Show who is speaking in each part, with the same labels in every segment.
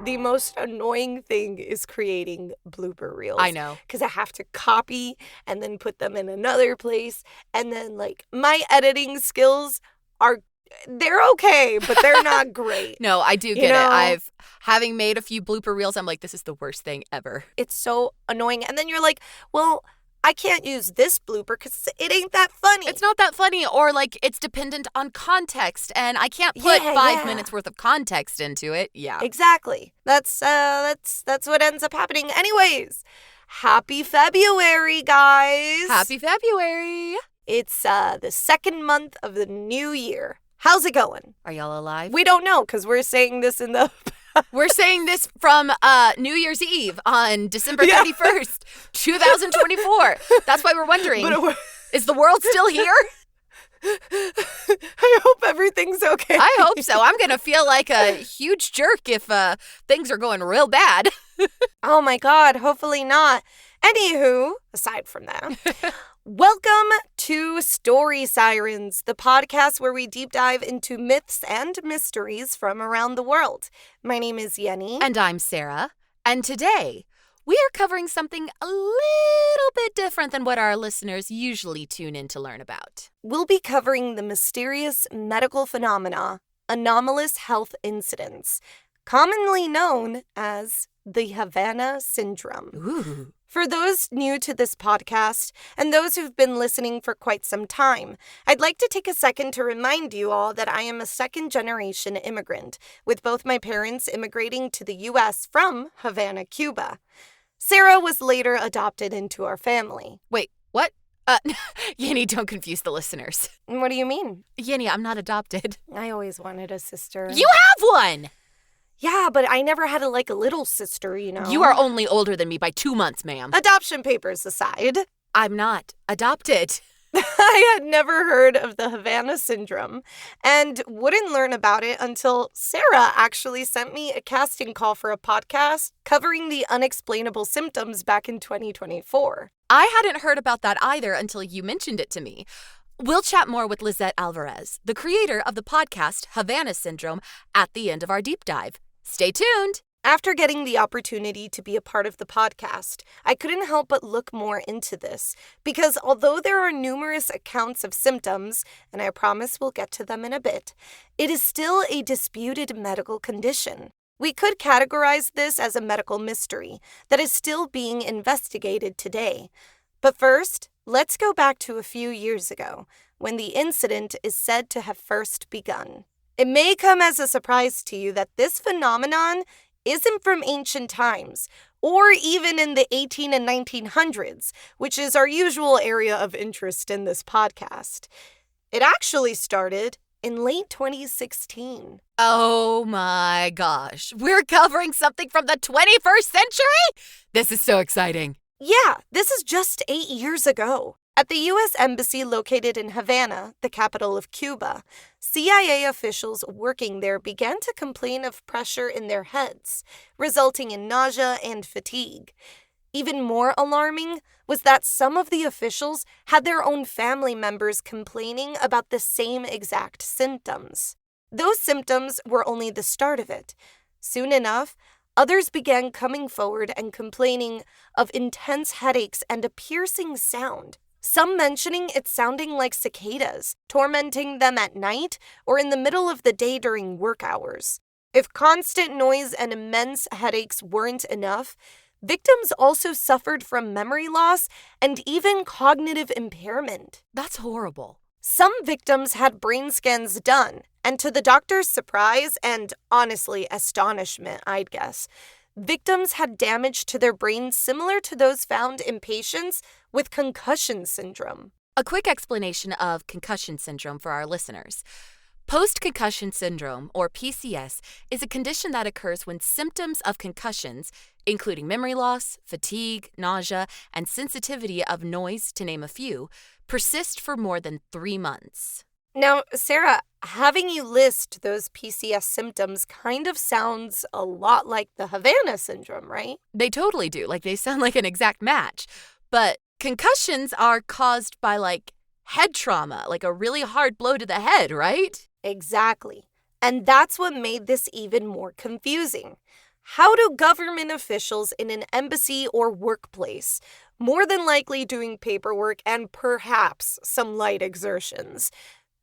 Speaker 1: the most annoying thing is creating blooper reels.
Speaker 2: I know.
Speaker 1: Because I have to copy and then put them in another place. And then, like, my editing skills they're okay, but they're not great.
Speaker 2: No, I do get it. Having made a few blooper reels, I'm like, this is the worst thing ever.
Speaker 1: It's so annoying. And then you're like, well, I can't use this blooper because it ain't that funny.
Speaker 2: It's not that funny, or like it's dependent on context, and I can't put 5 minutes worth of context into it. Yeah.
Speaker 1: Exactly. That's what ends up happening. Anyways, happy February, guys.
Speaker 2: Happy February.
Speaker 1: It's the second month of the new year. How's it going?
Speaker 2: Are y'all alive?
Speaker 1: We don't know because we're saying this in the...
Speaker 2: We're saying this from New Year's Eve on December 31st, 2024. That's why we're wondering, is the world still here?
Speaker 1: I hope everything's okay.
Speaker 2: I hope so. I'm going to feel like a huge jerk if things are going real bad.
Speaker 1: Oh my God, hopefully not. Anywho, aside from that... Welcome to Story Sirens, the podcast where we deep dive into myths and mysteries from around the world. My name is Yenny.
Speaker 2: And I'm Sarah. And today, we are covering something a little bit different than what our listeners usually tune in to learn about.
Speaker 1: We'll be covering the mysterious medical phenomena, anomalous health incidents, commonly known as the Havana Syndrome.
Speaker 2: Ooh.
Speaker 1: For those new to this podcast, and those who've been listening for quite some time, I'd like to take a second to remind you all that I am a second-generation immigrant, with both my parents immigrating to the U.S. from Havana, Cuba. Sarah was later adopted into our family.
Speaker 2: Wait, what? Yenny, don't confuse the listeners.
Speaker 1: What do you mean?
Speaker 2: Yenny, I'm not adopted.
Speaker 1: I always wanted a sister.
Speaker 2: You have one!
Speaker 1: Yeah, but I never had a little sister, you know.
Speaker 2: You are only older than me by 2 months, ma'am.
Speaker 1: Adoption papers aside.
Speaker 2: I'm not adopted.
Speaker 1: I had never heard of the Havana Syndrome and wouldn't learn about it until Sarah actually sent me a casting call for a podcast covering the unexplainable symptoms back in 2024.
Speaker 2: I hadn't heard about that either until you mentioned it to me. We'll chat more with Lisette Alvarez, the creator of the podcast Havana Syndrome, at the end of our deep dive. Stay tuned!
Speaker 1: After getting the opportunity to be a part of the podcast, I couldn't help but look more into this, because although there are numerous accounts of symptoms, and I promise we'll get to them in a bit, it is still a disputed medical condition. We could categorize this as a medical mystery that is still being investigated today. But first, let's go back to a few years ago, when the incident is said to have first begun. It may come as a surprise to you that this phenomenon isn't from ancient times, or even in the 18 and 1900s, which is our usual area of interest in this podcast. It actually started in late 2016.
Speaker 2: Oh my gosh. We're covering something from the 21st century? This is so exciting.
Speaker 1: Yeah, this is just 8 years ago. At the U.S. Embassy located in Havana, the capital of Cuba, CIA officials working there began to complain of pressure in their heads, resulting in nausea and fatigue. Even more alarming was that some of the officials had their own family members complaining about the same exact symptoms. Those symptoms were only the start of it. Soon enough, others began coming forward and complaining of intense headaches and a piercing sound. Some mentioning it sounding like cicadas, tormenting them at night or in the middle of the day during work hours. If constant noise and immense headaches weren't enough, victims also suffered from memory loss and even cognitive impairment.
Speaker 2: That's horrible.
Speaker 1: Some victims had brain scans done, and to the doctor's surprise and, honestly, astonishment, I'd guess, victims had damage to their brains similar to those found in patients with concussion syndrome.
Speaker 2: A quick explanation of concussion syndrome for our listeners. Post-concussion syndrome, or PCS, is a condition that occurs when symptoms of concussions, including memory loss, fatigue, nausea, and sensitivity of noise, to name a few, persist for more than 3 months.
Speaker 1: Now, Sarah, having you list those PCS symptoms kind of sounds a lot like the Havana Syndrome, right?
Speaker 2: They totally do. They sound like an exact match. But concussions are caused by, head trauma, a really hard blow to the head, right?
Speaker 1: Exactly. And that's what made this even more confusing. How do government officials in an embassy or workplace, more than likely doing paperwork and perhaps some light exertions,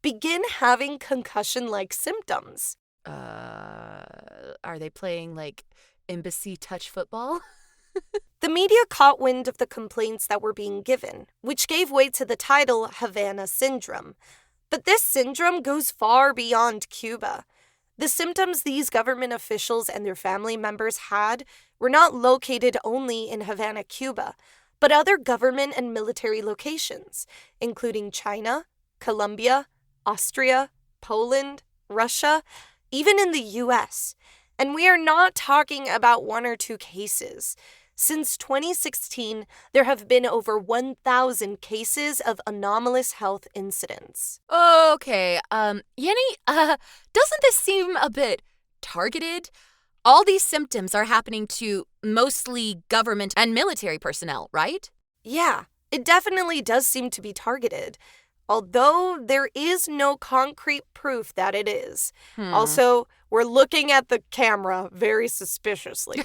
Speaker 1: begin having concussion-like symptoms?
Speaker 2: Are they playing, like, embassy touch football?
Speaker 1: The media caught wind of the complaints that were being given, which gave way to the title Havana Syndrome. But this syndrome goes far beyond Cuba. The symptoms these government officials and their family members had were not located only in Havana, Cuba, but other government and military locations, including China, Colombia, Austria, Poland, Russia, even in the US. And we are not talking about one or two cases. Since 2016, there have been over 1,000 cases of anomalous health incidents.
Speaker 2: Okay, Yenny, doesn't this seem a bit targeted? All these symptoms are happening to mostly government and military personnel, right?
Speaker 1: Yeah, it definitely does seem to be targeted, although there is no concrete proof that it is. Also, we're looking at the camera very suspiciously.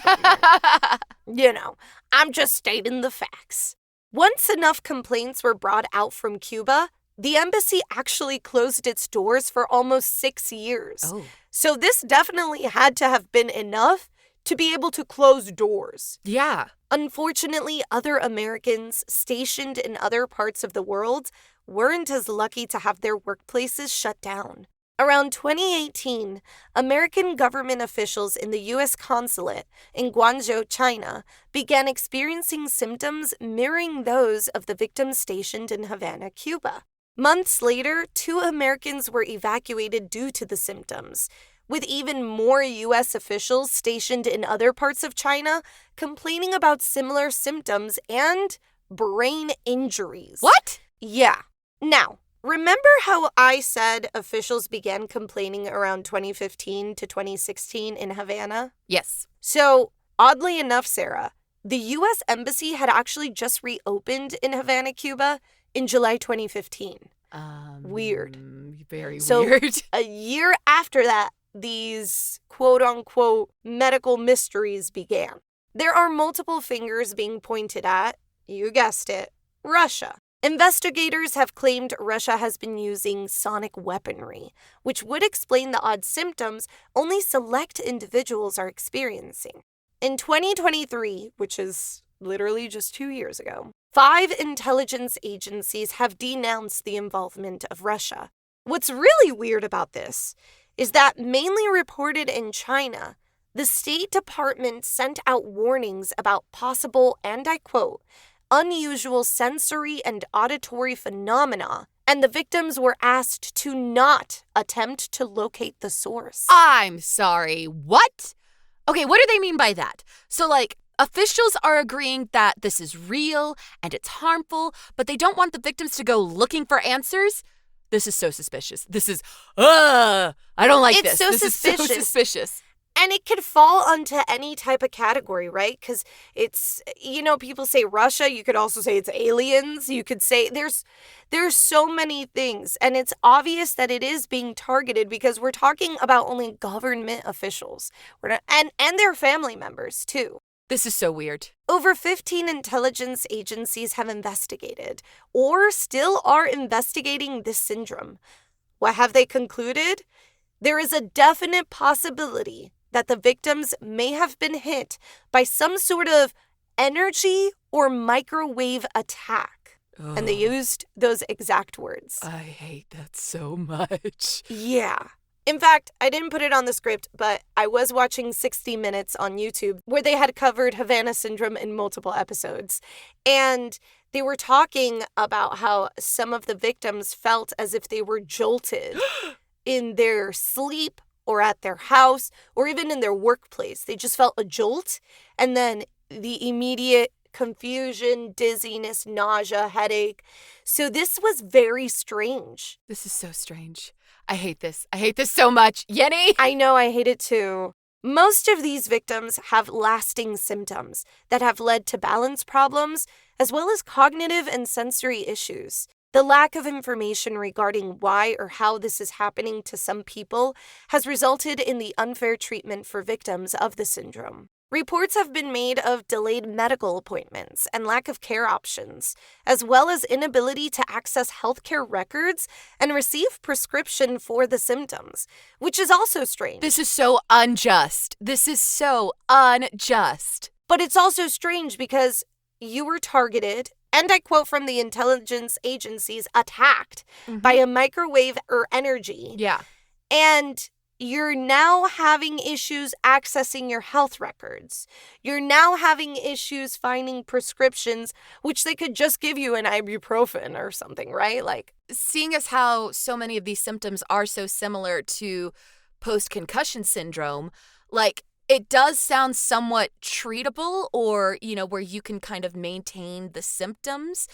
Speaker 1: I'm just stating the facts. Once enough complaints were brought out from Cuba, the embassy actually closed its doors for almost 6 years.
Speaker 2: Oh.
Speaker 1: So this definitely had to have been enough to be able to close doors.
Speaker 2: Yeah.
Speaker 1: Unfortunately, other Americans stationed in other parts of the world weren't as lucky to have their workplaces shut down. Around 2018, American government officials in the U.S. consulate in Guangzhou, China, began experiencing symptoms mirroring those of the victims stationed in Havana, Cuba. Months later, 2 Americans were evacuated due to the symptoms, with even more U.S. officials stationed in other parts of China complaining about similar symptoms and brain injuries.
Speaker 2: What?
Speaker 1: Yeah. Now, remember how I said officials began complaining around 2015 to 2016 in Havana?
Speaker 2: Yes.
Speaker 1: So, oddly enough, Sarah, the U.S. Embassy had actually just reopened in Havana, Cuba in July 2015. Weird.
Speaker 2: Very
Speaker 1: So,
Speaker 2: weird.
Speaker 1: A year after that, these quote-unquote medical mysteries began. There are multiple fingers being pointed at, you guessed it, Russia. Investigators have claimed Russia has been using sonic weaponry, which would explain the odd symptoms only select individuals are experiencing. In 2023, which is literally just 2 years ago, 5 intelligence agencies have denounced the involvement of Russia. What's really weird about this is that, mainly reported in China, the State Department sent out warnings about possible, and I quote, unusual sensory and auditory phenomena, and the victims were asked to not attempt to locate the source.
Speaker 2: I'm sorry, what? Okay, what do they mean by that? So, like, officials are agreeing that this is real and it's harmful, but they don't want the victims to go looking for answers? This is so suspicious. This is, I don't like this.
Speaker 1: So
Speaker 2: this
Speaker 1: suspicious.
Speaker 2: is so suspicious.
Speaker 1: And it could fall onto any type of category, right? Because it's, people say Russia. You could also say it's aliens. You could say there's so many things. And it's obvious that it is being targeted because we're talking about only government officials. And their family members, too.
Speaker 2: This is so weird.
Speaker 1: Over 15 intelligence agencies have investigated or still are investigating this syndrome. What have they concluded? There is a definite possibility that the victims may have been hit by some sort of energy or microwave attack.
Speaker 2: Oh,
Speaker 1: and they used those exact words.
Speaker 2: I hate that so much.
Speaker 1: Yeah. In fact, I didn't put it on the script, but I was watching 60 Minutes on YouTube where they had covered Havana Syndrome in multiple episodes. And they were talking about how some of the victims felt as if they were jolted in their sleep or at their house or even in their workplace. They just felt a jolt and then the immediate confusion, dizziness, nausea, headache. So this was very strange.
Speaker 2: This is so strange. I hate this. I hate this so much. Yenny!
Speaker 1: I know, I hate it too. Most of these victims have lasting symptoms that have led to balance problems as well as cognitive and sensory issues. The lack of information regarding why or how this is happening to some people has resulted in the unfair treatment for victims of the syndrome. Reports have been made of delayed medical appointments and lack of care options, as well as inability to access healthcare records and receive prescription for the symptoms, which is also strange.
Speaker 2: This is so unjust. This is so unjust.
Speaker 1: But it's also strange because you were targeted, and I quote from the intelligence agencies, attacked by a microwave or energy.
Speaker 2: Yeah.
Speaker 1: And you're now having issues accessing your health records. You're now having issues finding prescriptions, which they could just give you an ibuprofen or something, right? Like,
Speaker 2: seeing as how so many of these symptoms are so similar to post-concussion syndrome, like, it does sound somewhat treatable, or, where you can kind of maintain the symptoms,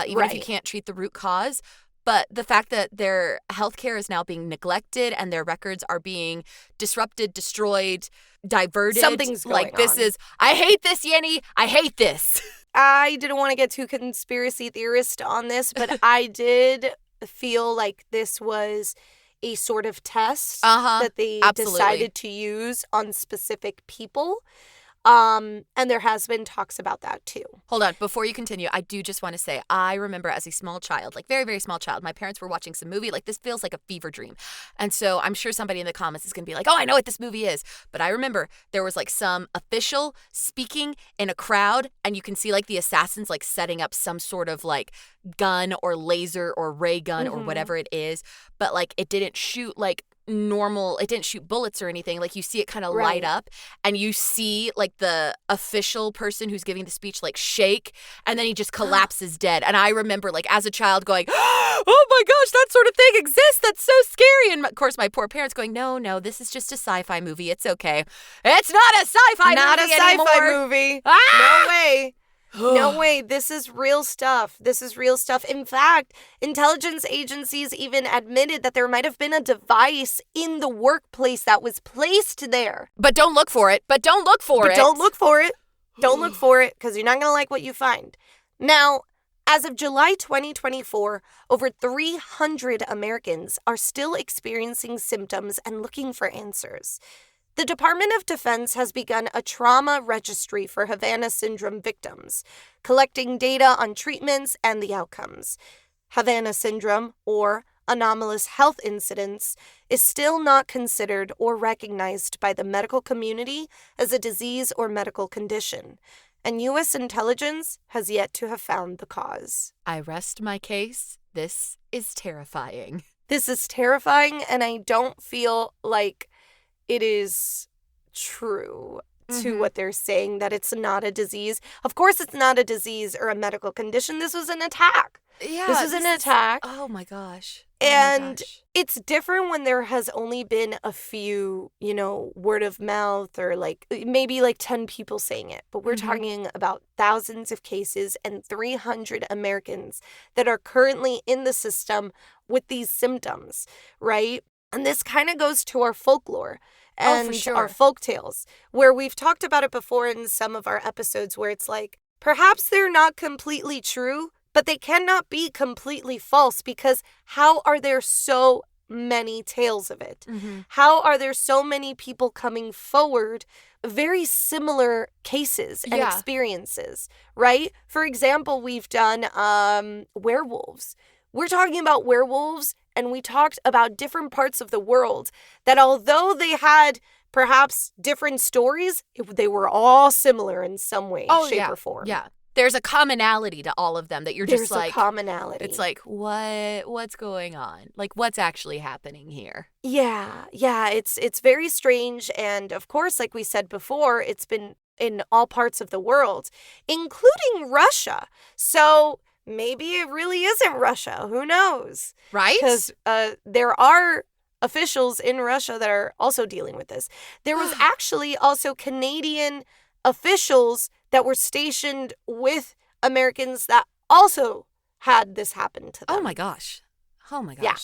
Speaker 2: even if you can't treat the root cause. But the fact that their healthcare is now being neglected and their records are being disrupted, destroyed, diverted.
Speaker 1: Something's going
Speaker 2: like, this
Speaker 1: on.
Speaker 2: I hate this, Yenny. I hate this.
Speaker 1: I didn't want to get too conspiracy theorist on this, but I did feel like this was a sort of test that they decided to use on specific people. And there has been talks about that too.
Speaker 2: Hold on. Before you continue, I do just want to say, I remember as a small child, like very, very small child, my parents were watching some movie. Like, this feels like a fever dream. And so I'm sure somebody in the comments is going to be like, oh, I know what this movie is. But I remember there was like some official speaking in a crowd, and you can see like the assassins like setting up some sort of like gun or laser or ray gun or whatever it is. But like, it didn't shoot like normal, it didn't shoot bullets or anything. Like, you see it kind of light up, and you see like the official person who's giving the speech like shake, and then he just collapses dead. And I remember like as a child going, oh my gosh, that sort of thing exists. That's so scary. And of course my poor parents going, no, this is just a sci-fi movie. It's okay. It's not a sci-fi movie anymore.
Speaker 1: Not a sci-fi movie. No way. No way. This is real stuff. In fact, intelligence agencies even admitted that there might have been a device in the workplace that was placed there.
Speaker 2: But don't look for it. Don't look for it,
Speaker 1: because you're not going to like what you find. Now, as of July 2024, over 300 Americans are still experiencing symptoms and looking for answers. The Department of Defense has begun a trauma registry for Havana Syndrome victims, collecting data on treatments and the outcomes. Havana Syndrome, or Anomalous Health Incidents, is still not considered or recognized by the medical community as a disease or medical condition, and U.S. intelligence has yet to have found the cause.
Speaker 2: I rest my case. This is terrifying.
Speaker 1: This is terrifying, and I don't feel like it is true to what they're saying, that it's not a disease. Of course it's not a disease or a medical condition. This was an attack.
Speaker 2: Yeah.
Speaker 1: This was an attack.
Speaker 2: Oh my gosh.
Speaker 1: And it's different when there has only been a few, word of mouth or like maybe like 10 people saying it. But we're talking about thousands of cases and 300 Americans that are currently in the system with these symptoms, right? And this kind of goes to our folklore and our folktales, where we've talked about it before in some of our episodes, where it's like, perhaps they're not completely true, but they cannot be completely false, because how are there so many tales of it? How are there so many people coming forward, very similar cases and experiences, right? For example, we've done werewolves. We're talking about werewolves, and we talked about different parts of the world that, although they had perhaps different stories, they were all similar in some way, shape, or form.
Speaker 2: Yeah. There's a commonality to all of them that you're just like...
Speaker 1: There's a commonality.
Speaker 2: It's like, what's going on? Like, what's actually happening here?
Speaker 1: Yeah, it's very strange. And of course, like we said before, it's been in all parts of the world, including Russia. So maybe it really isn't Russia. Who knows?
Speaker 2: Right?
Speaker 1: Because there are officials in Russia that are also dealing with this. There was actually also Canadian officials that were stationed with Americans that also had this happen to them.
Speaker 2: Oh my gosh. Yeah.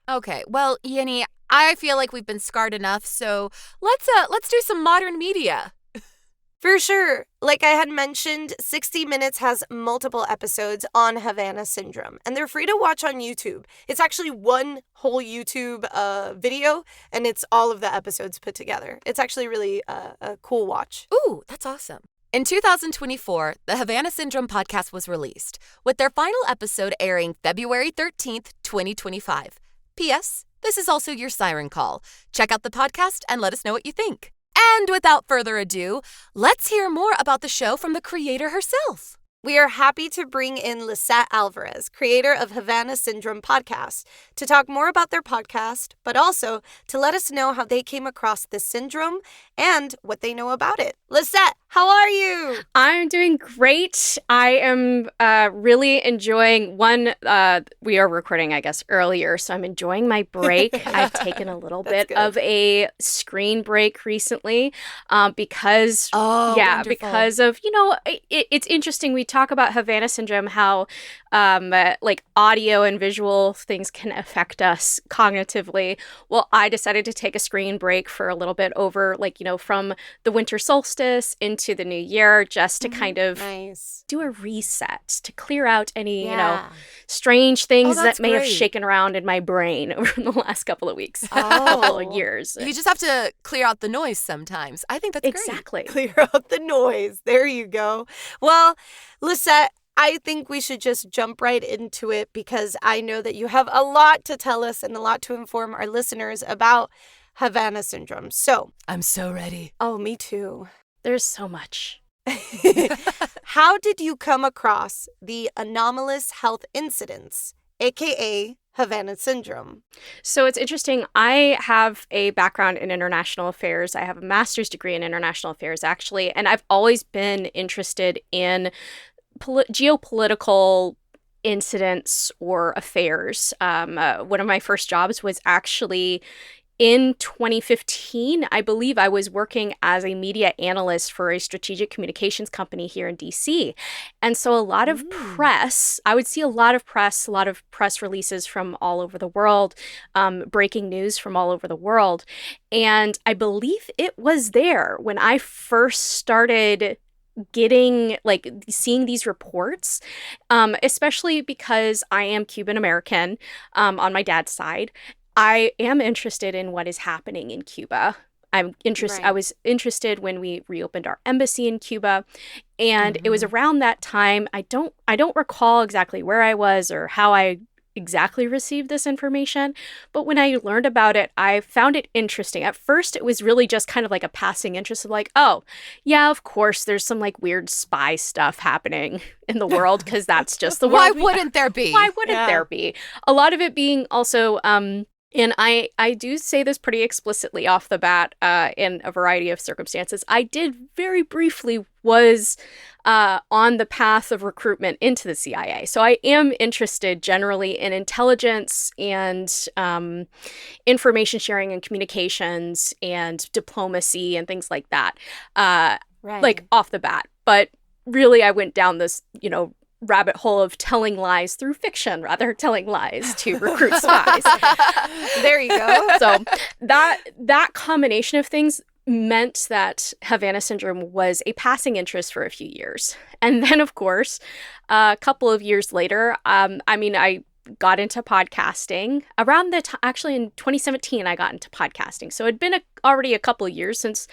Speaker 2: Okay, well, Yenny, I feel like we've been scarred enough, so let's do some modern media.
Speaker 1: For sure. Like I had mentioned, 60 Minutes has multiple episodes on Havana Syndrome, and they're free to watch on YouTube. It's actually one whole YouTube video, and it's all of the episodes put together. It's actually really a cool watch.
Speaker 2: Ooh, that's awesome. In 2024, the Havana Syndrome podcast was released, with their final episode airing February 13th, 2025. P.S. This is also your siren call. Check out the podcast and let us know what you think. And without further ado, let's hear more about the show from the creator herself.
Speaker 1: We are happy to bring in Lisette Alvarez, creator of Havana Syndrome podcast, to talk more about their podcast, but also to let us know how they came across this syndrome and what they know about it. Lisette, how are you?
Speaker 3: I'm doing great. I am really enjoying we are recording, I guess, earlier, so I'm enjoying my break. I've taken a little bit of a screen break recently because
Speaker 2: wonderful.
Speaker 3: because of, it's interesting. We talk about Havana Syndrome, how like audio and visual things can affect us cognitively. Well, I decided to take a screen break for a little bit over, from the winter solstice into the new year, just to kind of do a reset, to clear out any, strange things that may have shaken around in my brain over the last couple of weeks, couple of years.
Speaker 2: You just have to clear out the noise sometimes. I think that's
Speaker 3: exactly.
Speaker 1: Clear out the noise. There you go. Well, Lisette, I think we should just jump right into it because I know that you have a lot to tell us and a lot to inform our listeners about Havana Syndrome. So,
Speaker 2: I'm so ready.
Speaker 1: Oh, me too.
Speaker 3: There's so much.
Speaker 1: How did you come across the Anomalous Health Incidents, aka Havana Syndrome?
Speaker 3: So it's interesting. I have a background in international affairs. I have a master's degree in international affairs, actually, and I've always been interested in geopolitical incidents or affairs. One of my first jobs was actually in 2015. I believe I was working as a media analyst for a strategic communications company here in DC. And so a lot of press, I would see a lot of press releases from all over the world, breaking news from all over the world. And I believe it was there when I first started seeing these reports, especially because I am Cuban American on my dad's side. I am interested in what is happening in Cuba. I was interested when we reopened our embassy in Cuba, and it was around that time. I don't recall exactly where I was or how I exactly received this information, but when I learned about it, I found it interesting. At first, it was really just kind of like a passing interest of like, oh, yeah, of course, there's some like weird spy stuff happening in the world because that's just the world.
Speaker 2: Why wouldn't there be?
Speaker 3: Why wouldn't there be? A lot of it being also and I do say this pretty explicitly off the bat in a variety of circumstances. I did very briefly was on the path of recruitment into the CIA. So I am interested generally in intelligence and information sharing and communications and diplomacy and things like that, like off the bat. But really, I went down this, rabbit hole of telling lies through fiction, rather telling lies to recruit spies.
Speaker 1: There you go.
Speaker 3: So that combination of things meant that Havana Syndrome was a passing interest for a few years. And then, of course, a couple of years later, I got into podcasting around the time, actually in 2017, I got into podcasting. So it'd been already a couple of years since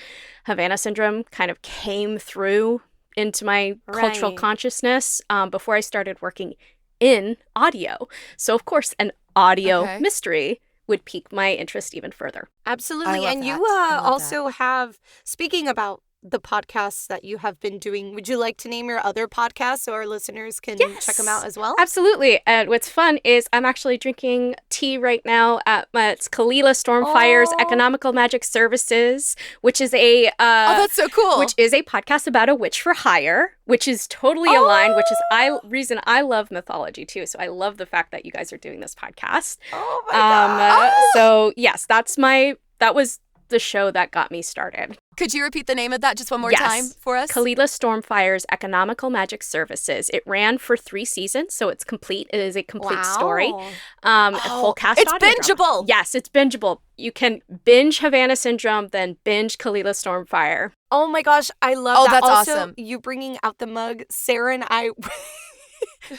Speaker 3: Havana Syndrome kind of came through into my cultural consciousness before I started working in audio. So, of course, an audio mystery would pique my interest even further.
Speaker 1: Absolutely. And you also have, speaking about the podcasts that you have been doing, would you like to name your other podcasts so our listeners can check them out as well?
Speaker 3: Absolutely. And what's fun is I'm actually drinking tea right now at it's Kalila Stormfire's Economical Magic Services, which is a
Speaker 2: that's so cool.
Speaker 3: Which is a podcast about a witch for hire, which is totally aligned, which is reason I love mythology too. So I love the fact that you guys are doing this podcast.
Speaker 1: Oh my god.
Speaker 3: So yes, that was the show that got me started.
Speaker 2: Could you repeat the name of that just one more time for us?
Speaker 3: Kalila Stormfire's Economical Magic Services. It ran for 3 seasons, so it's complete. It is a complete story. A full cast.
Speaker 2: It's bingeable.
Speaker 3: Yes, it's bingeable. You can binge Havana Syndrome, then binge Kalila Stormfire.
Speaker 1: Oh my gosh, I love
Speaker 2: Oh,
Speaker 1: that.
Speaker 2: that's
Speaker 1: also,
Speaker 2: awesome.
Speaker 1: You bringing out the mug, Sarah and I,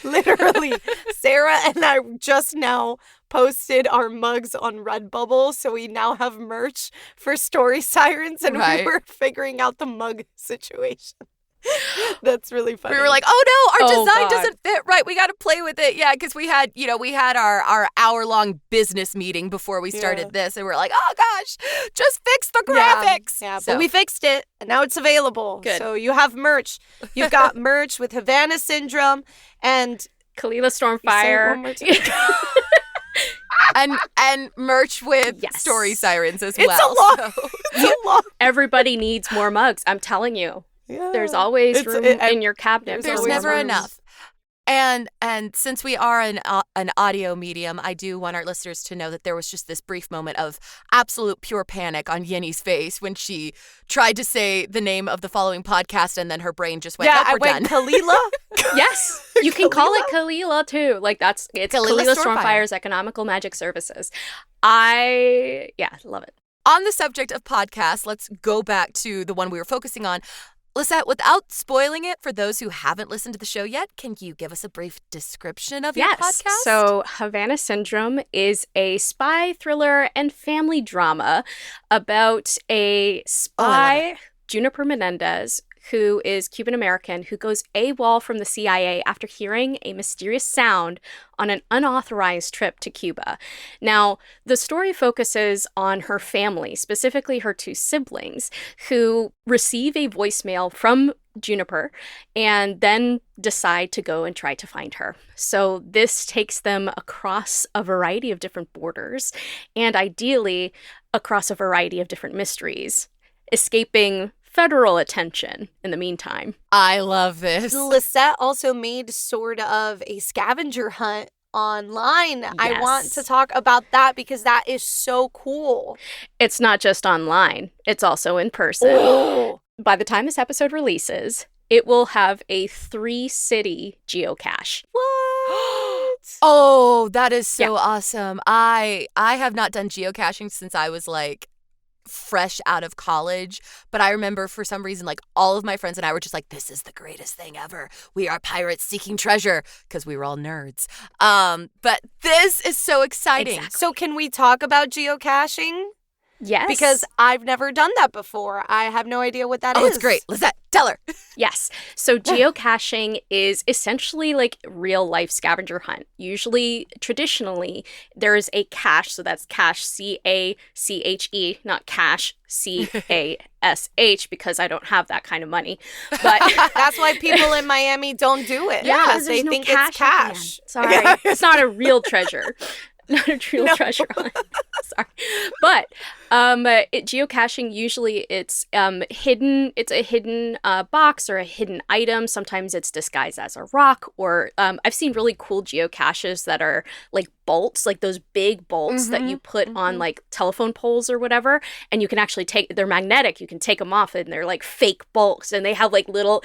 Speaker 1: literally, Sarah and I just now posted our mugs on Redbubble, so we now have merch for Story Sirens, and we
Speaker 2: Right.
Speaker 1: were figuring out the mug situation. That's really funny.
Speaker 2: We were like, oh no, our
Speaker 3: Oh,
Speaker 2: design
Speaker 3: God.
Speaker 2: doesn't fit right. We got to play with it. Yeah, because we had our hour-long business meeting before we started this. And we're like, oh gosh, just fix the graphics.
Speaker 1: Yeah,
Speaker 2: So-
Speaker 1: but we fixed it, and now it's available.
Speaker 3: Good.
Speaker 1: So you have merch. You've got merch with Havana Syndrome and...
Speaker 3: Kalila
Speaker 1: Say it
Speaker 3: Stormfire.
Speaker 1: one more time.
Speaker 2: and merch with
Speaker 3: Yes.
Speaker 2: Story Sirens as
Speaker 1: It's
Speaker 2: well.
Speaker 1: a lot.
Speaker 2: So-
Speaker 1: It's a lot.
Speaker 3: Everybody needs more mugs. I'm telling you.
Speaker 1: Yeah.
Speaker 3: There's always room in your cabinet.
Speaker 2: There's
Speaker 3: for more
Speaker 2: never
Speaker 3: mugs.
Speaker 2: enough. And since we are an audio medium, I do want our listeners to know that there was just this brief moment of absolute pure panic on Yenny's face when she tried to say the name of the following podcast, and then her brain just went,
Speaker 1: Yeah,
Speaker 2: "Oh,
Speaker 1: I
Speaker 2: we're
Speaker 1: went
Speaker 2: done."
Speaker 1: Kalila.
Speaker 3: Yes, you can call it Kalila too. Like it's
Speaker 2: Kalila
Speaker 3: Kalila
Speaker 2: Stormfire.
Speaker 3: Stormfire's Economical Magic Services. I love it.
Speaker 2: On the subject of podcasts, let's go back to the one we were focusing on. Lisette, without spoiling it for those who haven't listened to the show yet, can you give us a brief description of your podcast?
Speaker 3: So Havana Syndrome is a spy thriller and family drama about a spy, Juniper Menendez, who is Cuban American, who goes AWOL from the CIA after hearing a mysterious sound on an unauthorized trip to Cuba. Now, the story focuses on her family, specifically her two siblings, who receive a voicemail from Juniper and then decide to go and try to find her. So this takes them across a variety of different borders and ideally across a variety of different mysteries, escaping federal attention in the meantime.
Speaker 2: I love this.
Speaker 1: Lisette also made sort of a scavenger hunt online. I want
Speaker 3: Yes.
Speaker 1: to talk about that because that is so cool.
Speaker 3: It's not just online, it's also in person.
Speaker 1: Oh.
Speaker 3: By the time this episode releases, it will have a 3-city geocache.
Speaker 1: What?
Speaker 2: Oh, that is so awesome. I have not done geocaching since I was like fresh out of college, but I remember for some reason like all of my friends and I were just like, this is the greatest thing ever. We are pirates seeking treasure, because we were all nerds. But this is so exciting.
Speaker 3: Exactly.
Speaker 1: So can we talk about geocaching?
Speaker 3: Yes.
Speaker 1: Because I've never done that before. I have no idea what that is.
Speaker 2: Oh, it's great. Lisette, tell her.
Speaker 3: Yes. So geocaching is essentially like real life scavenger hunt. Usually, traditionally, there is a cache. So that's cache, C-A-C-H-E, not cache, C-A-S-H, because I don't have that kind of money. But
Speaker 1: That's why people in Miami don't do it.
Speaker 3: yeah,
Speaker 1: because
Speaker 3: there's
Speaker 1: they
Speaker 3: no
Speaker 1: think
Speaker 3: cache
Speaker 1: it's
Speaker 3: at the end.
Speaker 1: cash.
Speaker 3: Sorry, it's not a real treasure. Not a real treasure hunt. Sorry, but geocaching usually it's hidden. It's a hidden box or a hidden item. Sometimes it's disguised as a rock, or I've seen really cool geocaches that are like bolts, like those big bolts that you put on like telephone poles or whatever, and you can actually they're magnetic. You can take them off, and they're like fake bolts, and they have like little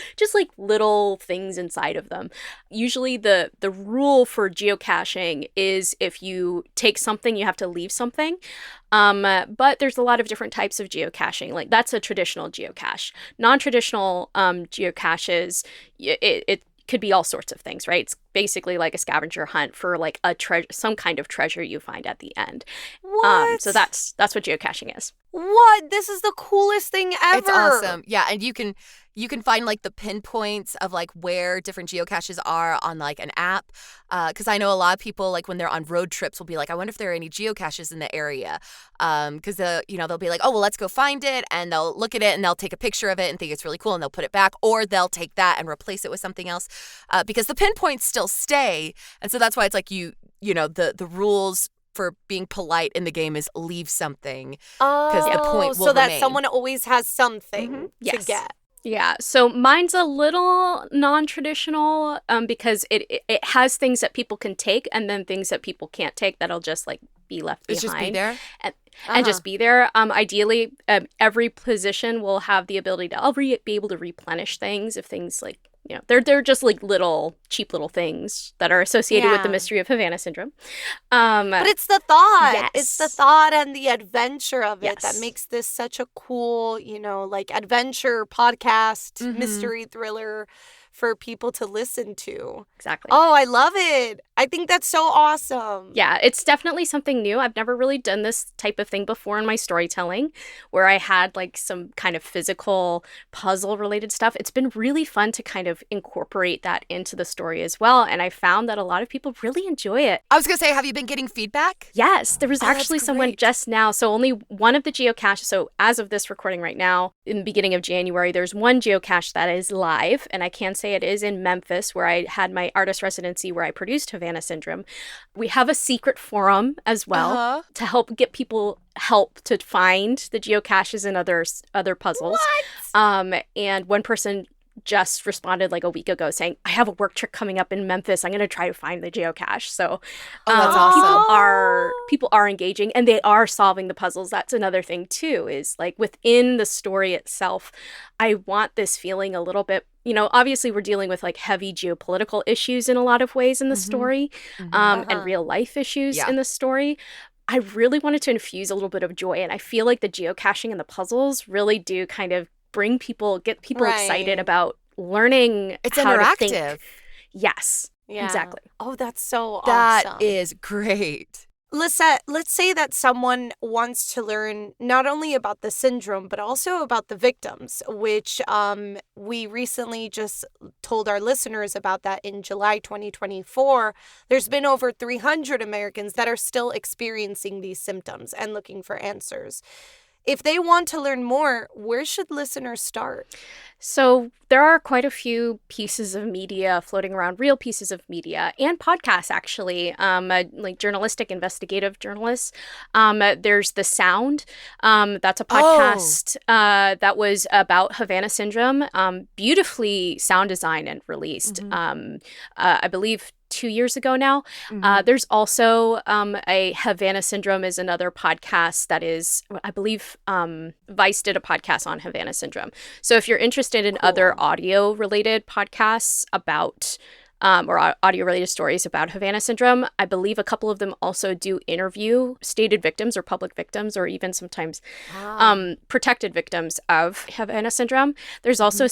Speaker 3: things inside of them. Usually, the rule for geocaching is if you take something, you have to leave something. But there's a lot of different types of geocaching. Like that's a traditional geocache. Non-traditional geocaches, it could be all sorts of things, right? It's basically like a scavenger hunt for like some kind of treasure you find at the end.
Speaker 1: What?
Speaker 3: So that's what geocaching is.
Speaker 1: What? This is the coolest thing ever.
Speaker 2: It's awesome. Yeah, and you can find like the pinpoints of like where different geocaches are on like an app. Because I know a lot of people like when they're on road trips will be like, I wonder if there are any geocaches in the area. Because they'll be like, oh well, let's go find it, and they'll look at it and they'll take a picture of it and think it's really cool and they'll put it back, or they'll take that and replace it with something else. Because the pinpoints still stay, and so that's why it's like the rules for being polite in the game is leave something, because the point will
Speaker 1: so that
Speaker 2: remain.
Speaker 1: someone always has something to
Speaker 3: Yes.
Speaker 1: get.
Speaker 3: Yeah, so mine's a little non-traditional because it has things that people can take and then things that people can't take that'll just like be left behind.
Speaker 2: It's just be there.
Speaker 3: And just be there. Ideally, every position will have the ability to be able to replenish things if things like they're just like little cheap little things that are associated with the mystery of Havana Syndrome.
Speaker 1: But it's the thought.
Speaker 3: Yes.
Speaker 1: It's the thought and the adventure of it that
Speaker 3: Yes.
Speaker 1: makes this such a cool, like adventure podcast,
Speaker 2: Mhm.
Speaker 1: mystery thriller for people to listen to.
Speaker 3: Exactly.
Speaker 1: Oh, I love it. I think that's so awesome.
Speaker 3: Yeah, it's definitely something new. I've never really done this type of thing before in my storytelling, where I had like some kind of physical puzzle related stuff. It's been really fun to kind of incorporate that into the story as well. And I found that a lot of people really enjoy it.
Speaker 2: I was going to say, have you been getting feedback?
Speaker 3: Yes, there was
Speaker 2: Oh, that's
Speaker 3: actually someone
Speaker 2: great.
Speaker 3: just now. So only one of the geocaches. So as of this recording right now, in the beginning of January, there's one geocache that is live. And I can say it is in Memphis, where I had my artist residency where I produced Havana Syndrome. We have a secret forum as well
Speaker 2: Uh-huh.
Speaker 3: to help get people help to find the geocaches and other puzzles. And one person just responded like a week ago saying, I have a work trip coming up in Memphis. I'm going to try to find the geocache. So
Speaker 2: that's awesome.
Speaker 3: people are engaging and they are solving the puzzles. That's another thing too, is like within the story itself, I want this feeling a little bit, obviously we're dealing with like heavy geopolitical issues in a lot of ways in the story, and real life issues in the story. I really wanted to infuse a little bit of joy, and I feel like the geocaching and the puzzles really do kind of get people excited about learning.
Speaker 2: It's
Speaker 3: how to
Speaker 2: interactive.
Speaker 3: think. Yes,
Speaker 1: Yeah.
Speaker 3: exactly.
Speaker 1: Oh, that's so awesome.
Speaker 2: That is great.
Speaker 1: Lisette, let's say that someone wants to learn not only about the syndrome, but also about the victims, which we recently just told our listeners about that in July 2024. There's been over 300 Americans that are still experiencing these symptoms and looking for answers. If they want to learn more, where should listeners start?
Speaker 3: So there are quite a few pieces of media floating around, real pieces of media and podcasts, actually, like journalistic, investigative journalists. There's The Sound. That's a podcast that was about Havana Syndrome, beautifully sound designed and released, I believe, 2 years ago now. There's also a Havana Syndrome is another podcast that is, I believe, Vice did a podcast on Havana Syndrome. So if you're interested in other audio related podcasts about or audio related stories about Havana Syndrome, I believe a couple of them also do interview stated victims or public victims or even sometimes protected victims of Havana Syndrome. There's also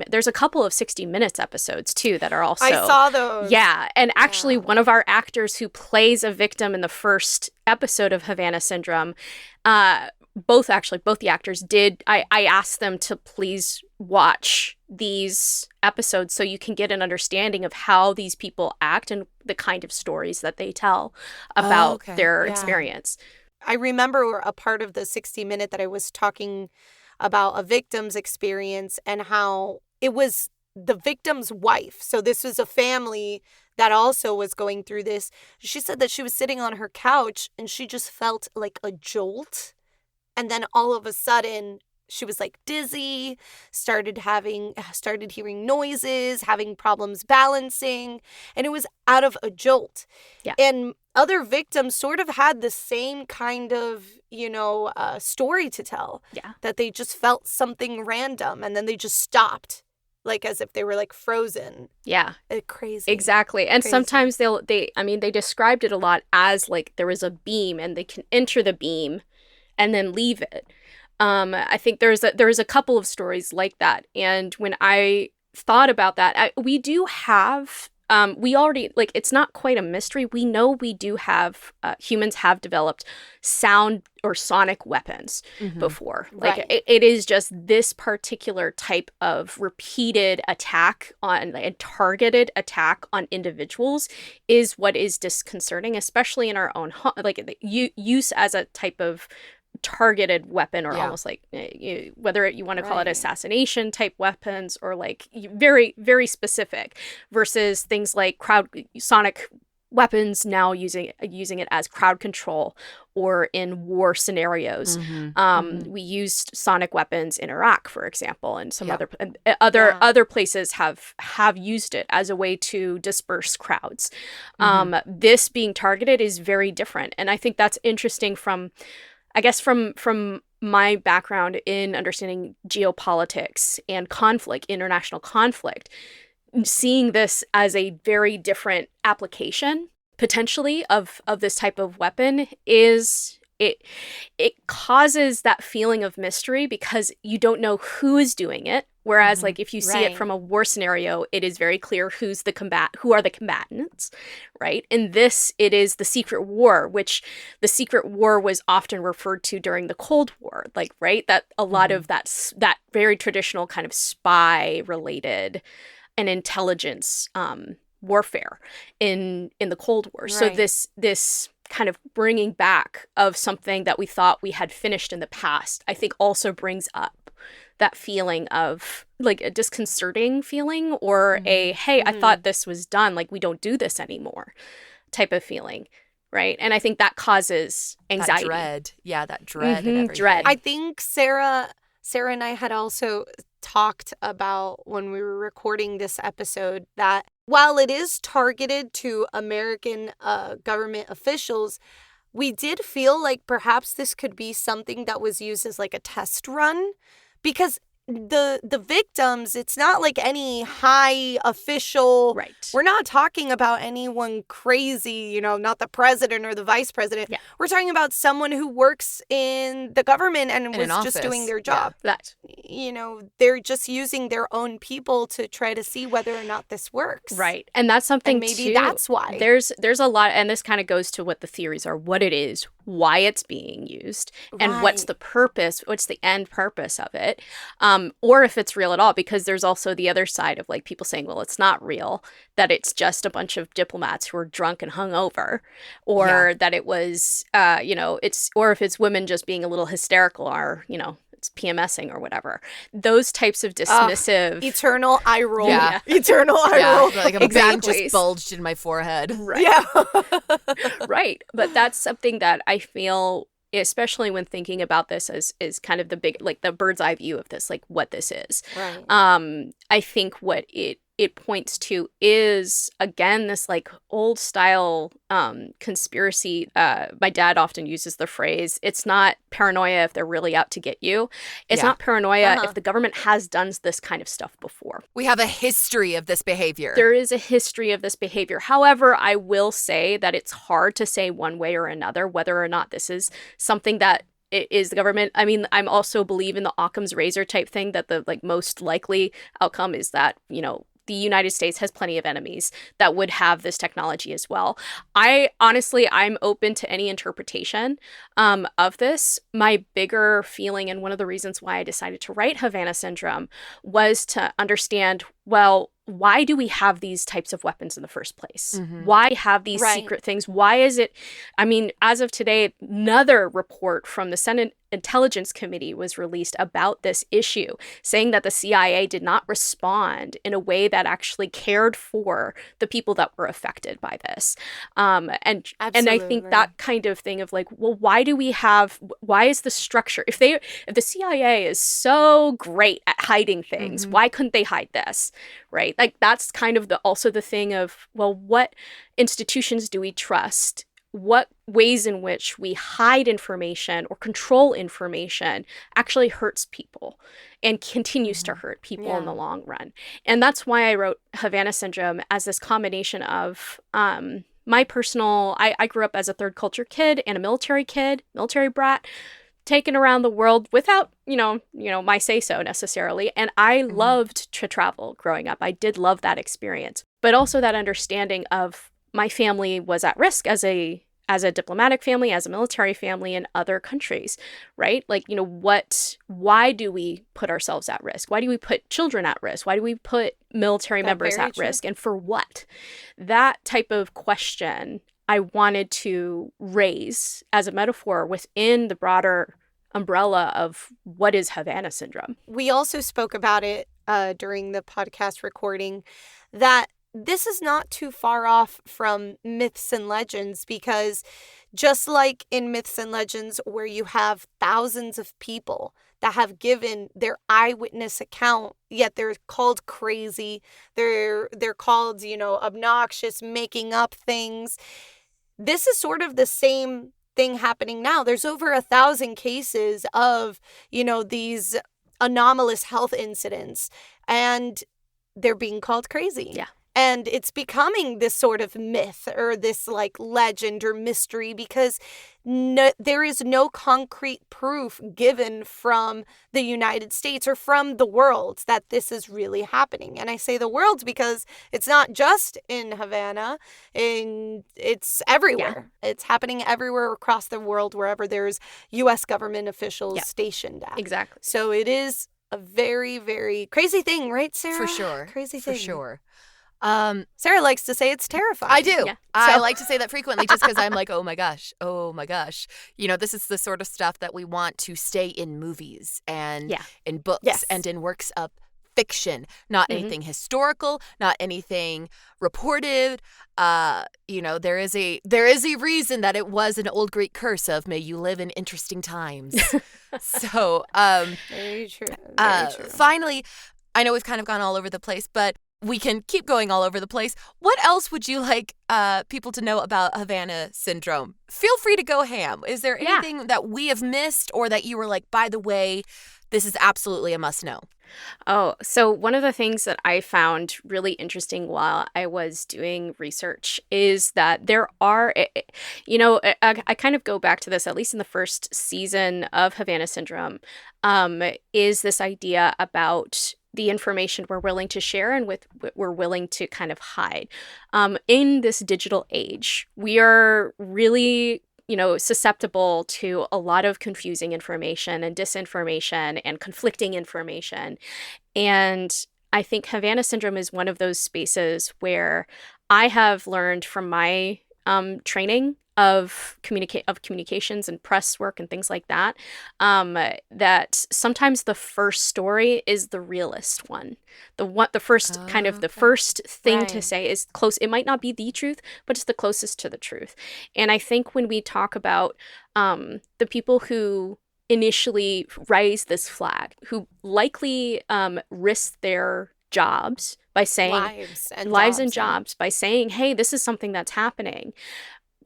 Speaker 3: there's a couple of 60 Minutes episodes too that are also.
Speaker 1: I saw those.
Speaker 3: Yeah. And actually one of our actors who plays a victim in the first episode of Havana Syndrome, both the actors did. I asked them to please watch these episodes so you can get an understanding of how these people act and the kind of stories that they tell about their experience.
Speaker 1: I remember a part of the 60 Minute that I was talking about a victim's experience and how it was the victim's wife. So this was a family that also was going through this. She said that she was sitting on her couch and she just felt like a jolt. And then all of a sudden, she was like dizzy, started hearing noises, having problems balancing, and it was out of a jolt.
Speaker 3: Yeah.
Speaker 1: And other victims sort of had the same kind of, story to tell.
Speaker 3: Yeah.
Speaker 1: That they just felt something random and then they just stopped, like as if they were like frozen.
Speaker 3: Yeah.
Speaker 1: Crazy.
Speaker 3: Exactly. And
Speaker 1: Crazy.
Speaker 3: sometimes they described it a lot as like there was a beam and they can enter the beam and then leave it. I think there's a couple of stories like that. And when I thought about that, we do have, we already, like, it's not quite a mystery. We know we do have, humans have developed sound or sonic weapons before. Like,
Speaker 1: Right.
Speaker 3: it is just this particular type of repeated attack on and targeted attack on individuals is what is disconcerting, especially in our own home. Like, use as a type of targeted weapon or almost like whether you want to call it assassination type weapons or like very, very specific versus things like sonic weapons now using it as crowd control or in war scenarios. We used sonic weapons in Iraq, for example, and some other places have used it as a way to disperse crowds. This being targeted is very different, and I think that's interesting from my background in understanding geopolitics and conflict, international conflict. seeing this as a very different application potentially of this type of weapon is it causes that feeling of mystery because you don't know who is doing it. Whereas, like, if you see it from a war scenario, it is very clear who are the combatants, right? In this, it is the secret war, which the secret war was often referred to during the Cold War, like, right? That a lot of that very traditional kind of spy related and intelligence warfare in the Cold War. Right. So this kind of bringing back of something that we thought we had finished in the past, I think also brings up that feeling of like a disconcerting feeling or a, hey, I thought this was done, like we don't do this anymore type of feeling, right? And I think that causes anxiety.
Speaker 2: That dread. Yeah, that dread. And everything.
Speaker 3: Dread.
Speaker 1: I think Sarah and I had also talked about when we were recording this episode that while it is targeted to American government officials, we did feel like perhaps this could be something that was used as like a test run, because the victims, it's not like any high official.
Speaker 3: Right.
Speaker 1: We're not talking about anyone crazy, not the president or the vice president.
Speaker 3: Yeah.
Speaker 1: We're talking about someone who works in the government and
Speaker 2: in
Speaker 1: was just doing their job.
Speaker 3: Yeah. That.
Speaker 1: They're just using their own people to try to see whether or not this works.
Speaker 3: Right. And that's something
Speaker 1: and maybe
Speaker 3: too,
Speaker 1: that's why.
Speaker 3: There's a lot, and this kind of goes to what the theories are, what it is, why it's being used, and what's the purpose, what's the end purpose of it. Or if it's real at all, because there's also the other side of like people saying, well, it's not real, that it's just a bunch of diplomats who are drunk and hungover, or that it was, or if it's women just being a little hysterical, or, it's PMSing or whatever. Those types of dismissive.
Speaker 1: Eternal eye roll.
Speaker 2: Yeah.
Speaker 1: Eternal eye roll.
Speaker 2: Like a vein just bulged in my forehead.
Speaker 3: Right.
Speaker 1: Yeah.
Speaker 3: Right. But that's something that I feel, especially when thinking about this is kind of the big, like the bird's eye view of this, like what this is.
Speaker 1: Right.
Speaker 3: I think what it points to is, again, this like old style conspiracy. My dad often uses the phrase, it's not paranoia if they're really out to get you. It's not paranoia if the government has done this kind of stuff before.
Speaker 2: We have a history of this behavior.
Speaker 3: There is a history of this behavior. However, I will say that it's hard to say one way or another whether or not this is something that it is the government. I mean, I'm also believe in the Occam's razor type thing, that the like most likely outcome is that, the United States has plenty of enemies that would have this technology as well. I'm open to any interpretation of this. My bigger feeling, and one of the reasons why I decided to write Havana Syndrome, was to understand, well, why do we have these types of weapons in the first place? Why have these secret things? Why is it? I mean, as of today, another report from the Senate Intelligence Committee was released about this issue, saying that the CIA did not respond in a way that actually cared for the people that were affected by this. And I think that kind of thing of like, well, why is the structure, if the CIA is so great at hiding things, why couldn't they hide this? Right? Like that's kind of also the thing of, well, what institutions do we trust? What ways in which we hide information or control information actually hurts people and continues to hurt people in the long run. And that's why I wrote Havana Syndrome as this combination of my personal, I grew up as a third culture kid and a military brat, taken around the world without, my say-so necessarily. And I loved to travel growing up. I did love that experience, but also that understanding of my family was at risk as a diplomatic family, as a military family in other countries, right? Like, why do we put ourselves at risk? Why do we put children at risk? Why do we put military members at risk? And for what? That type of question I wanted to raise as a metaphor within the broader umbrella of what is Havana Syndrome.
Speaker 1: We also spoke about it during the podcast recording, that this is not too far off from myths and legends, because just like in myths and legends where you have thousands of people that have given their eyewitness account, yet they're called crazy, they're called, obnoxious, making up things. This is sort of the same thing happening now. There's over 1,000 cases of, these anomalous health incidents. And they're being called crazy.
Speaker 3: Yeah.
Speaker 1: And it's becoming this sort of myth or this like legend or mystery because there is no concrete proof given from the United States or from the world that this is really happening. And I say the world because it's not just in Havana, it's everywhere. Yeah. It's happening everywhere across the world, wherever there's U.S. government officials stationed at.
Speaker 3: Exactly.
Speaker 1: So it is a very, very crazy thing, right, Sarah?
Speaker 2: For sure.
Speaker 1: Crazy thing.
Speaker 2: For sure.
Speaker 1: Sarah likes to say it's terrifying.
Speaker 2: I do. Yeah. I like to say that frequently just because I'm like, oh my gosh. You know, this is the sort of stuff that we want to stay in movies and in books and in works of fiction, not anything historical, not anything reported. You know, there is a reason that it was an old Greek curse of may you live in interesting times. So,
Speaker 1: very true. Very true.
Speaker 2: Finally, I know we've kind of gone all over the place, but we can keep going all over the place. What else would you like people to know about Havana Syndrome? Feel free to go ham. Is there anything that we have missed or that you were like, by the way, this is absolutely a must know?
Speaker 3: Oh, so one of the things that I found really interesting while I was doing research is that there are, you know, I kind of go back to this, at least in the first season of Havana Syndrome, is this idea about the information we're willing to share and with we're willing to kind of hide. In this digital age, we are really, you know, susceptible to a lot of confusing information and disinformation and conflicting information. And I think Havana Syndrome is one of those spaces where I have learned from my training of communications and press work and things like that, that sometimes the first story is the realest one. The first first thing to say is close. It might not be the truth, but it's the closest to the truth. And I think when we talk about the people who initially raise this flag, who likely risk their jobs by saying lives and jobs by saying, hey, this is something that's happening,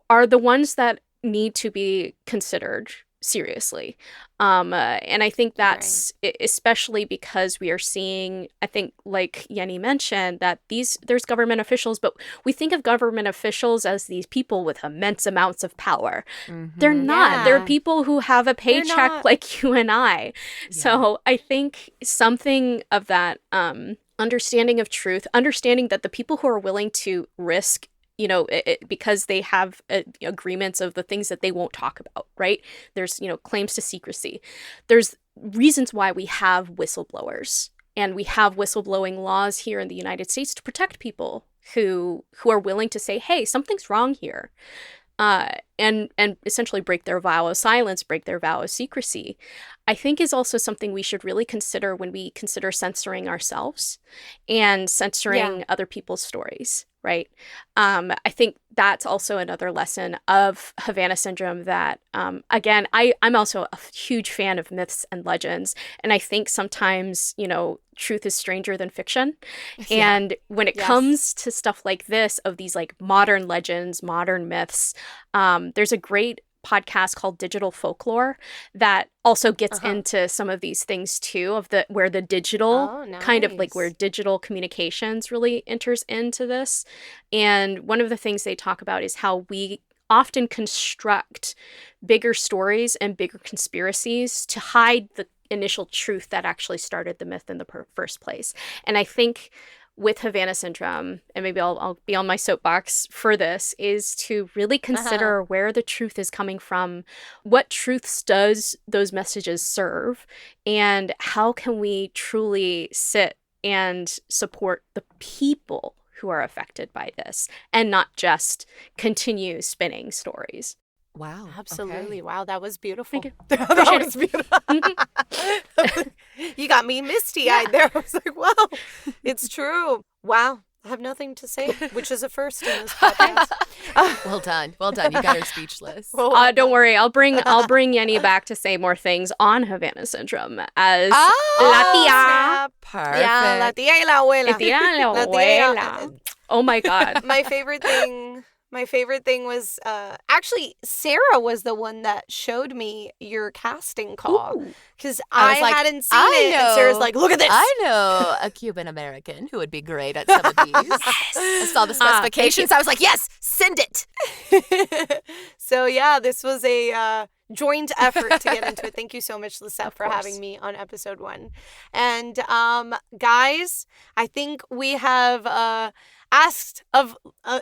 Speaker 3: are the ones that need to be considered seriously. And I think that's especially because we are seeing, I think, like Yenny mentioned, that there's government officials, but we think of government officials as these people with immense amounts of power. They're not. Yeah. They're people who have a paycheck like you and I. Yeah. So I think something of that understanding of truth, understanding that the people who are willing to risk, you know, because they have agreements of the things that they won't talk about, right? There's, you know, claims to secrecy. There's reasons why we have whistleblowers, and we have whistleblowing laws here in the United States to protect people who are willing to say, hey, something's wrong here. And essentially break their vow of silence, break their vow of secrecy, I think is also something we should really consider when we consider censoring ourselves and censoring other people's stories, right? I think that's also another lesson of Havana Syndrome that, again, I'm also a huge fan of myths and legends. And I think sometimes, you know, truth is stranger than fiction. Yeah. And when it comes to stuff like this, of these like modern legends, modern myths, there's a great podcast called Digital Folklore that also gets into some of these things too, of where the digital kind of like where digital communications really enters into this. And one of the things they talk about is how we often construct bigger stories and bigger conspiracies to hide the initial truth that actually started the myth in the first place. And I think with Havana Syndrome, and maybe I'll be on my soapbox for this, is to really consider where the truth is coming from, what truths does those messages serve, and how can we truly sit and support the people who are affected by this, and not just continue spinning stories.
Speaker 1: Wow. Absolutely. Okay. Wow, that was beautiful.
Speaker 3: Thank you.
Speaker 1: That was beautiful. You got me misty-eyed there. I was like, wow, it's true. Wow. I have nothing to say, which is a first in this podcast.
Speaker 2: Well done. Well done. You got her speechless.
Speaker 3: Don't worry. I'll bring Yenny back to say more things on Havana Syndrome as la tía.
Speaker 2: Perfect.
Speaker 1: Yeah, la tía y la abuela.
Speaker 3: La tía y la abuela. Oh my God.
Speaker 1: My favorite thing My favorite thing was, actually, Sarah was the one that showed me your casting call. Because I hadn't seen it. And Sarah's like, look at this.
Speaker 2: I know a Cuban American who would be great at some of these. I saw the specifications. I was like, yes, send it.
Speaker 1: So, yeah, this was a joint effort to get into it. Thank you so much, Lisette, for having me on episode 1. And guys, I think we have asked of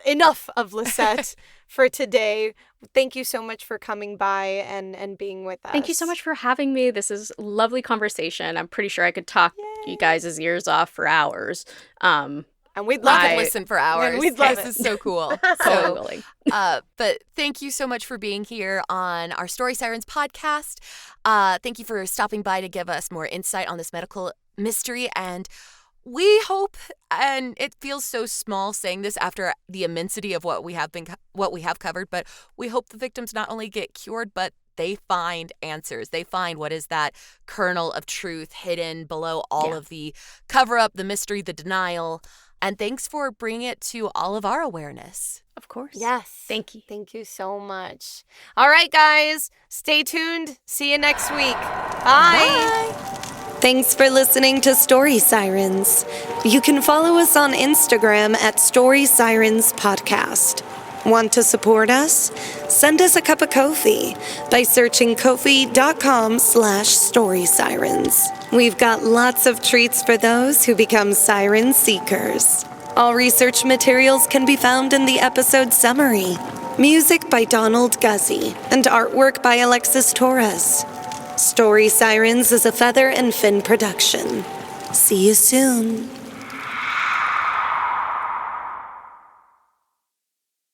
Speaker 1: enough of Lisette for today. Thank you so much for coming by and being with us.
Speaker 3: Thank you so much for having me. This is a lovely conversation. I'm pretty sure I could talk you guys' ears off for hours.
Speaker 1: And we'd love to
Speaker 2: listen for hours.
Speaker 1: We'd love
Speaker 2: This is so cool.
Speaker 3: Totally.
Speaker 2: But thank you so much for being here on our Story Sirens podcast. Thank you for stopping by to give us more insight on this medical mystery. And we hope, and it feels so small saying this after the immensity of what we have covered, but we hope the victims not only get cured, but they find answers. They find what is that kernel of truth hidden below all of the cover-up, the mystery, the denial. And thanks for bringing it to all of our awareness.
Speaker 3: Of course.
Speaker 1: Yes.
Speaker 3: Thank you.
Speaker 1: Thank you so much. All right, guys. Stay tuned. See you next week. Bye. Thanks for listening to Story Sirens. You can follow us on Instagram at Story Sirens Podcast. Want to support us? Send us a cup of Ko-fi by searching ko-fi.com/storysirens. We've got lots of treats for those who become siren seekers. All research materials can be found in the episode summary. Music by Donald Guzzi and artwork by Alexis Torres. Story Sirens is a Feather and Fin production. See you soon.